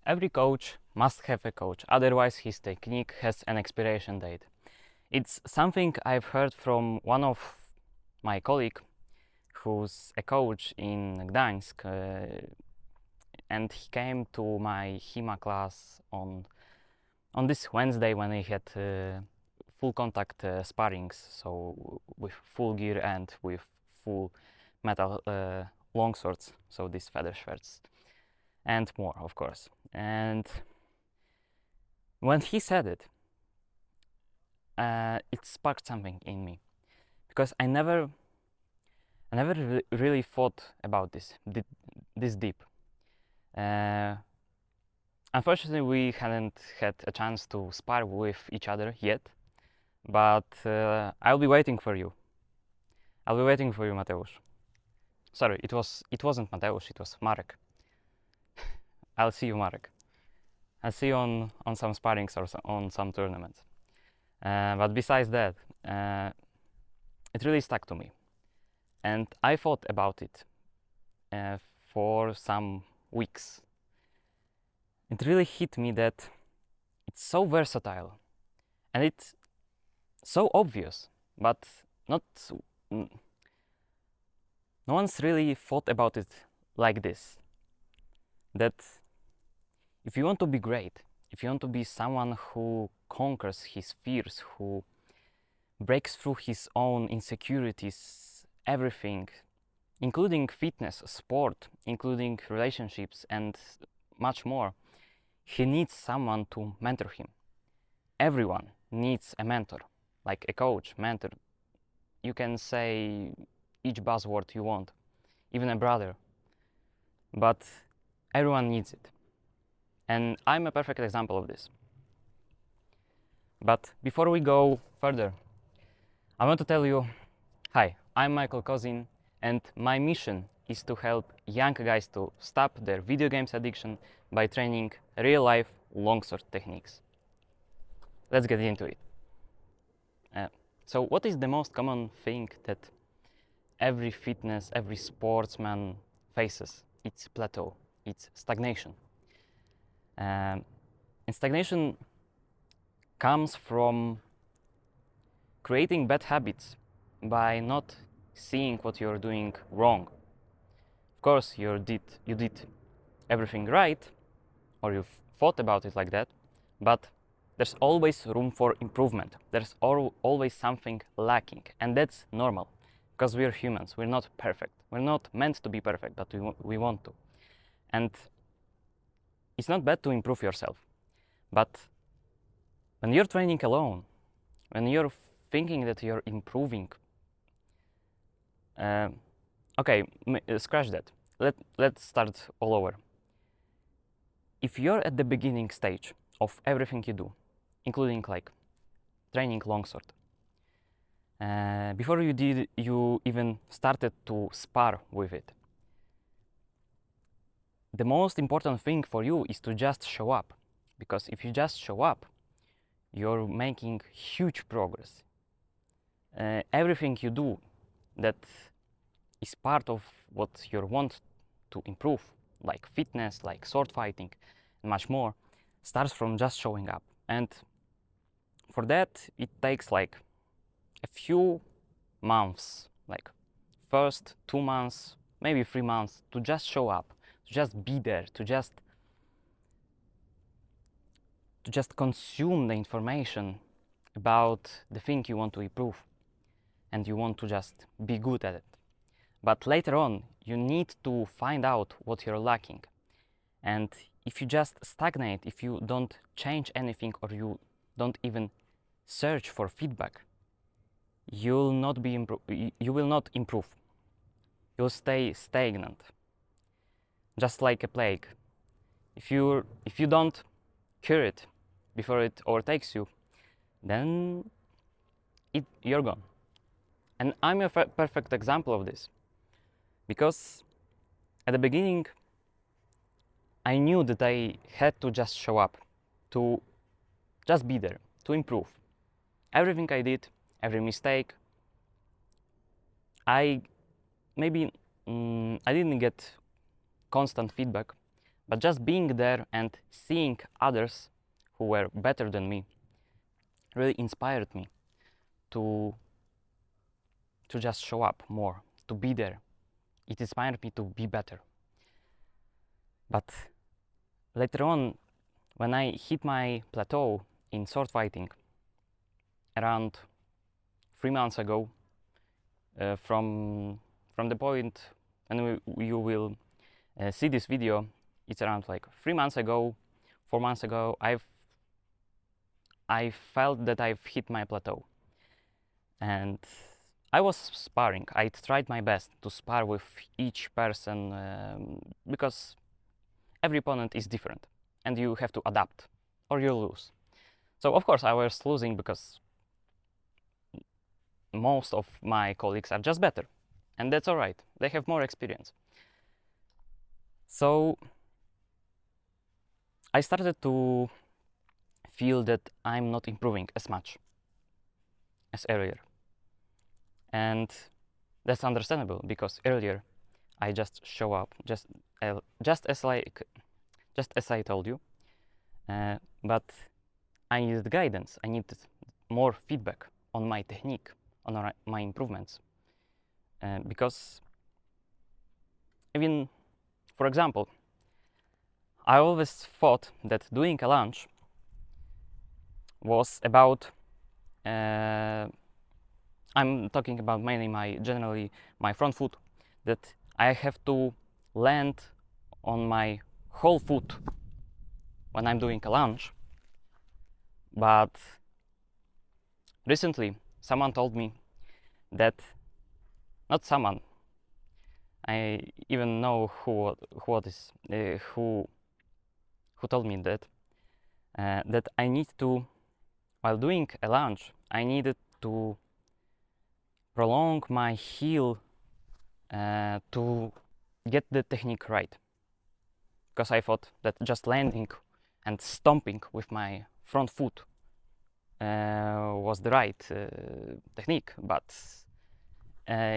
Every coach must have a coach, otherwise his technique has an expiration date. It's something I've heard from one of my colleague who's a coach in Gdańsk, and he came to my HEMA class on this Wednesday when he had full contact sparrings, so with full gear and with full metal longswords, so these feather swords, and more, of course. And when he said it, it sparked something in me, because I never really thought about this deep. Unfortunately, we hadn't had a chance to spar with each other yet, but I'll be waiting for you. I'll be waiting for you, Mateusz. Sorry, it wasn't Mateusz, it was Marek. I'll see you, Marek. I'll see you on some sparrings or on some tournaments. But besides that, it really stuck to me. And I thought about it for some weeks. It really hit me that it's so versatile and it's so obvious, but no one's really thought about it like this. That if you want to be great, if you want to be someone who conquers his fears, who breaks through his own insecurities, everything, including fitness, sport, including relationships, and much more, he needs someone to mentor him. Everyone needs a mentor, like a coach, mentor. You can say each buzzword you want, even a brother, but everyone needs it. And I'm a perfect example of this. But before we go further, I want to tell you, hi, I'm Michael Kozin, and my mission is to help young guys to stop their video games addiction by training real-life longsword techniques. Let's get into it. So what is the most common thing that every sportsman faces? It's plateau, it's stagnation. And stagnation comes from creating bad habits by not seeing what you're doing wrong. Of course, you did everything right, or you've thought about it like that, but there's always room for improvement. There's always something lacking, and that's normal, because we're humans. We're not perfect. We're not meant to be perfect, but we want to. And it's not bad to improve yourself, but when you're training alone, when you're thinking that you're improving, okay, scratch that. Let's start all over. If you're at the beginning stage of everything you do, including like training longsword, before you even started to spar with it, the most important thing for you is to just show up, because if you just show up, you're making huge progress. Everything you do that is part of what you want to improve, like fitness, like sword fighting, and much more, starts from just showing up. And for that, it takes like a few months, like first 2 months, maybe 3 months, to just show up, to just be there, to just consume the information about the thing you want to improve, and you want to just be good at it. But later on, you need to find out what you're lacking. And if you just stagnate, if you don't change anything, or you don't even search for feedback, you will not improve. You'll stay stagnant, just like a plague. If you don't cure it before it overtakes you, then you're gone. And I'm a perfect example of this, because at the beginning I knew that I had to just show up, to just be there, to improve. Everything I did, every mistake, I didn't get constant feedback, But just being there and seeing others who were better than me really inspired me to just show up more, to be there. It inspired me to be better. But later on, when I hit my plateau in sword fighting around 3 months ago, from the point when you will see this video, it's around like 3 months ago, 4 months ago, I felt that I've hit my plateau. And I was sparring. I tried my best to spar with each person because every opponent is different and you have to adapt or you lose. So of course I was losing because most of my colleagues are just better, and that's all right. They have more experience. So I started to feel that I'm not improving as much as earlier. And that's understandable because earlier I just show up just as I told you, but I needed guidance. I needed more feedback on my technique, on my improvements, because even, for example, I always thought that doing a lunge was about I'm talking about mainly generally my front foot, that I have to land on my whole foot when I'm doing a lunge. But recently someone told me that, not someone, I even know who told me that that I need to, while doing a lunge, I needed to prolong my heel to get the technique right, because I thought that just landing and stomping with my front foot was the right technique, but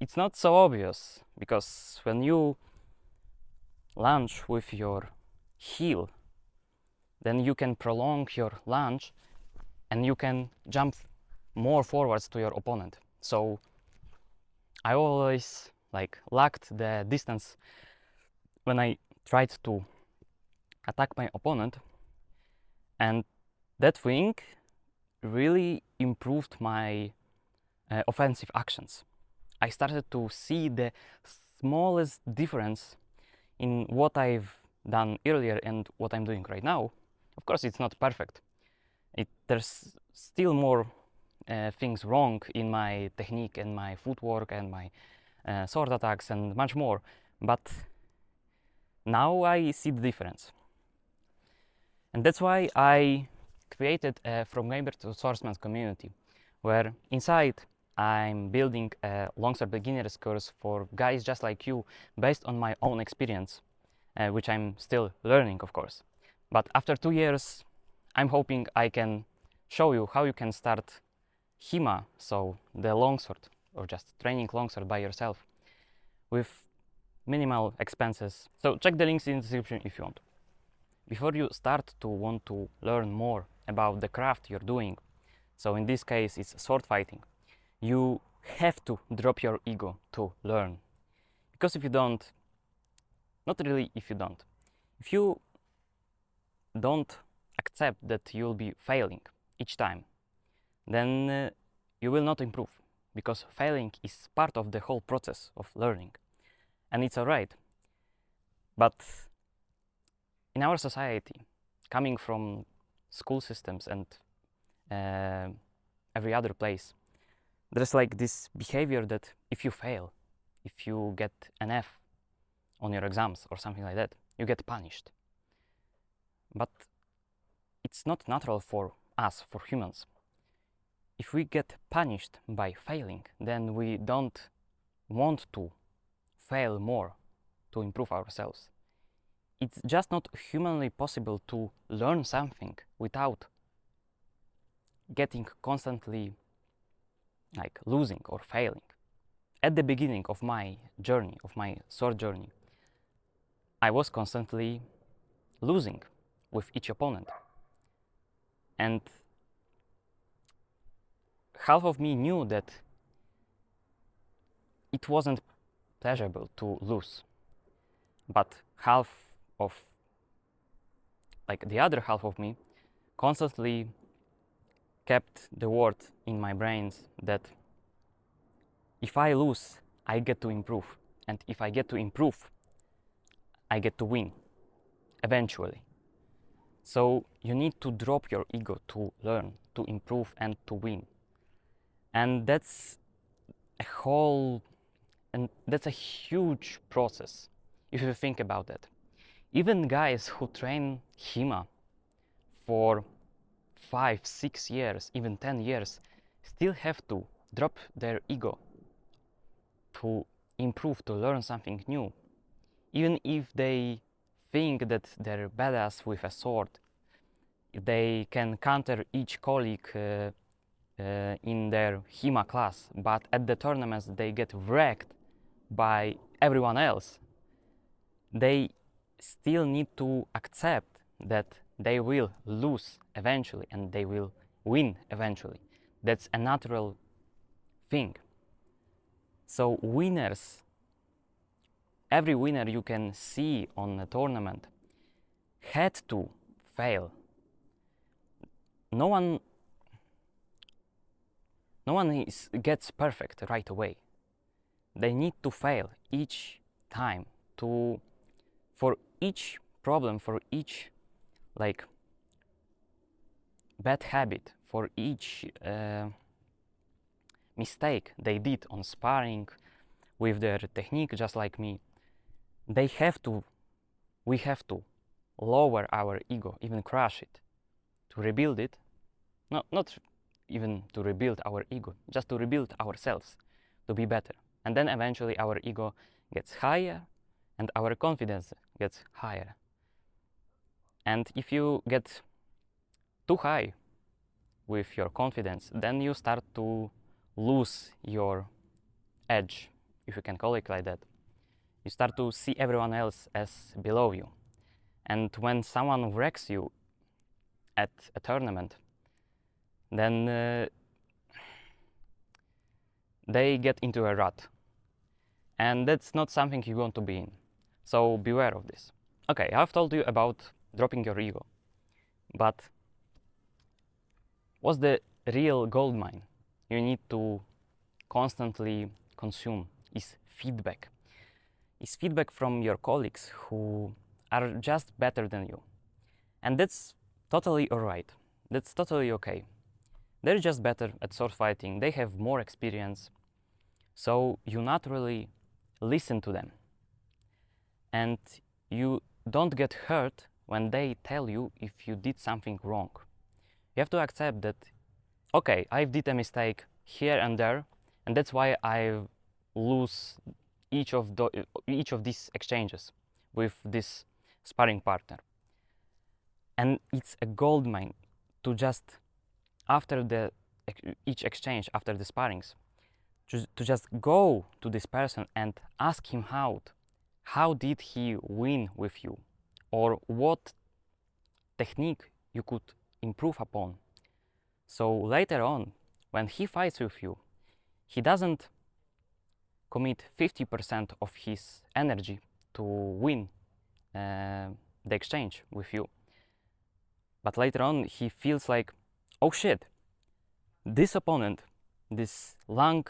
it's not so obvious, because when you lunge with your heel, then you can prolong your lunge and you can jump more forwards to your opponent. So I always lacked the distance when I tried to attack my opponent, and that thing really improved my offensive actions. I started to see the smallest difference in what I've done earlier and what I'm doing right now. Of course, it's not perfect. There's still more things wrong in my technique and my footwork and my sword attacks and much more, but now I see the difference. And that's why I created a From Gamer to Swordsman community, where inside I'm building a longsword beginner's course for guys just like you, based on my own experience, which I'm still learning, of course. But after 2 years, I'm hoping I can show you how you can start HEMA, so the longsword, or just training longsword by yourself, with minimal expenses. So check the links in the description if you want. Before you start to want to learn more about the craft you're doing, so in this case it's sword fighting, you have to drop your ego to learn. Because if you don't, not really if you don't accept that you'll be failing each time, then you will not improve, because failing is part of the whole process of learning, and it's alright. But in our society, coming from school systems and every other place, there's this behavior that if you fail, if you get an F on your exams or something like that, you get punished. But it's not natural for us, for humans. If we get punished by failing, then we don't want to fail more to improve ourselves. It's just not humanly possible to learn something without getting constantly losing or failing. At the beginning of my journey, of my sword journey, I was constantly losing with each opponent. And half of me knew that it wasn't pleasurable to lose, but the other half of me constantly kept the word in my brains that if I lose, I get to improve, and if I get to improve, I get to win eventually. So you need to drop your ego to learn, to improve, and to win. And that's a huge process if you think about that. Even guys who train HEMA for 5, 6 years, even 10 years, still have to drop their ego to improve, to learn something new. Even if they think that they're badass with a sword, they can counter each colleague in their HEMA class, but at the tournaments they get wrecked by everyone else. They still need to accept that they will lose eventually and they will win eventually. That's a natural thing. So winners, every winner you can see on a tournament had to fail. No one gets perfect right away. They need to fail each time for each problem, for each bad habit, for each mistake they did on sparring with their technique, just like me. We have to lower our ego, even crush it, to rebuild it. Not even to rebuild our ego, just to rebuild ourselves, to be better. And then eventually our ego gets higher and our confidence gets higher. And if you get too high with your confidence, then you start to lose your edge, if you can call it like that. You start to see everyone else as below you. And when someone wrecks you at a tournament, then they get into a rut. And that's not something you want to be in. So beware of this. Okay, I've told you about dropping your ego. But what's the real gold mine you need to constantly consume is feedback. Is feedback from your colleagues who are just better than you. And that's totally alright. That's totally okay. They're just better at sword fighting. They have more experience. So you naturally listen to them. And you don't get hurt when they tell you if you did something wrong. You have to accept that, okay, I did a mistake here and there, and that's why I lose each of these exchanges with this sparring partner. And it's a gold mine to just, after each exchange, after the sparrings, to just go to this person and ask him how did he win with you, or what technique you could improve upon. So later on, when he fights with you, he doesn't commit 50% of his energy to win the exchange with you. But later on, he feels like, oh shit, this opponent, this young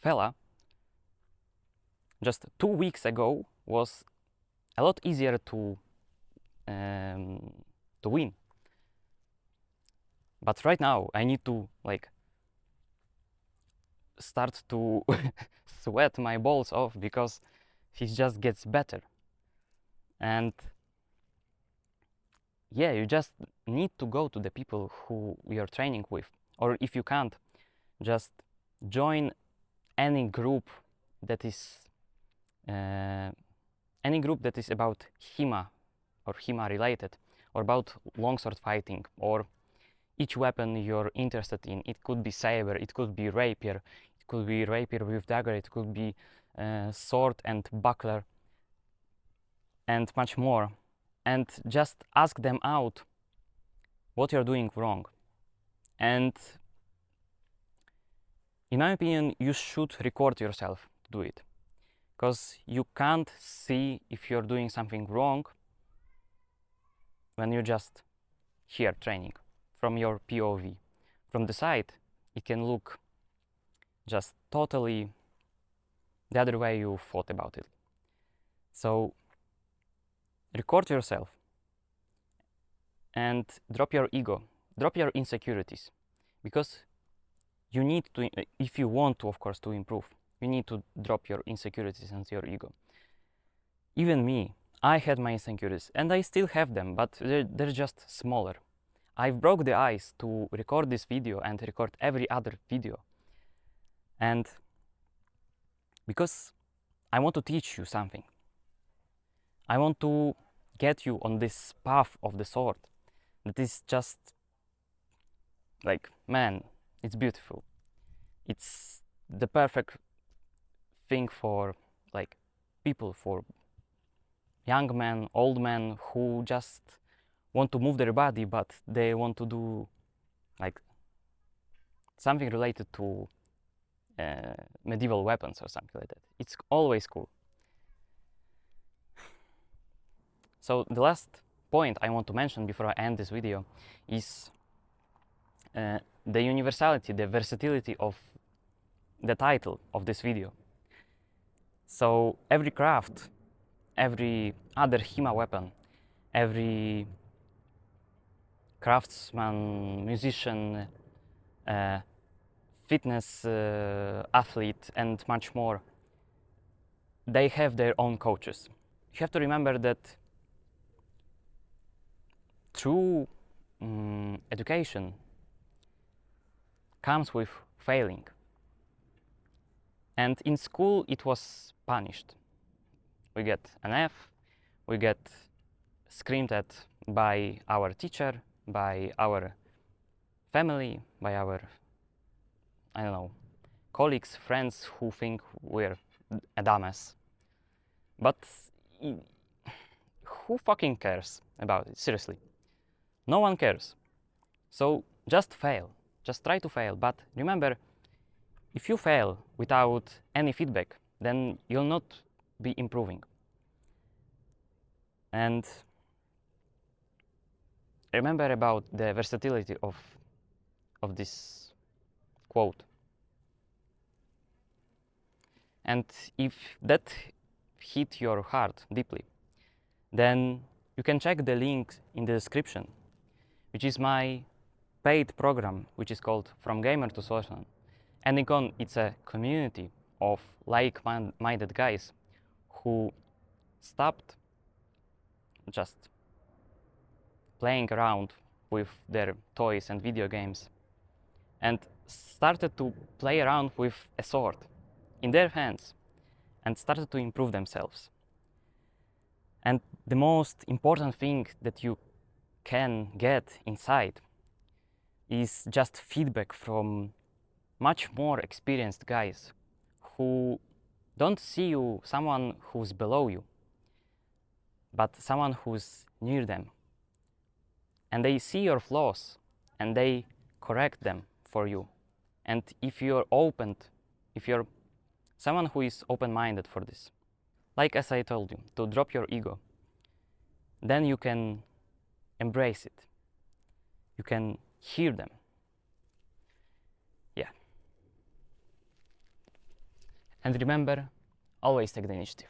fella, just 2 weeks ago was a lot easier to win. But right now, I need to start to sweat my balls off because he just gets better. And yeah, you just need to go to the people who you're training with, or if you can't, just join any group that is about HEMA or HEMA related, or about longsword fighting, or each weapon you're interested in. It could be saber, it could be rapier, it could be rapier with dagger, it could be sword and buckler. and much more, and just ask them out what you're doing wrong. And in my opinion, you should record yourself to do it, because you can't see if you're doing something wrong when you're just here training from your POV. From the side, it can look just totally the other way you thought about it. So record yourself and drop your ego, drop your insecurities, because you need to, if you want to, of course, to improve, you need to drop your insecurities and your ego. Even me, I had my insecurities, and I still have them, but they're just smaller. I've broke the ice to record this video and record every other video. And because I want to teach you something. I want to get you on this path of the sword that is just like, man, it's beautiful. It's the perfect thing for like people, for young men, old men who just want to move their body, but they want to do like something related to medieval weapons or something like that. It's always cool. So the last point I want to mention before I end this video is the universality, the versatility of the title of this video. So every craft, every other HEMA weapon, every craftsman, musician, fitness athlete, and much more, they have their own coaches. You have to remember that true education comes with failing. And in school it was punished. We get an F, we get screamed at by our teacher, by our family, by our, I don't know, colleagues, friends who think we're a dumbass. But who fucking cares about it? Seriously. No one cares. So just fail. Just try to fail. But remember, if you fail without any feedback, then you'll not be improving. And remember about the versatility of this quote. And if that hit your heart deeply, then you can check the link in the description, which is my paid program, which is called From Gamer to Swordsman. And it's a community of like-minded guys who stopped just playing around with their toys and video games and started to play around with a sword in their hands and started to improve themselves. And the most important thing that you can get inside is just feedback from much more experienced guys who don't see you someone who's below you, but someone who's near them. And they see your flaws and they correct them for you. And if you're open, if you're someone who is open-minded for this, like as I told you, to drop your ego, then you can embrace it. You can hear them. Yeah. And remember, always take the initiative.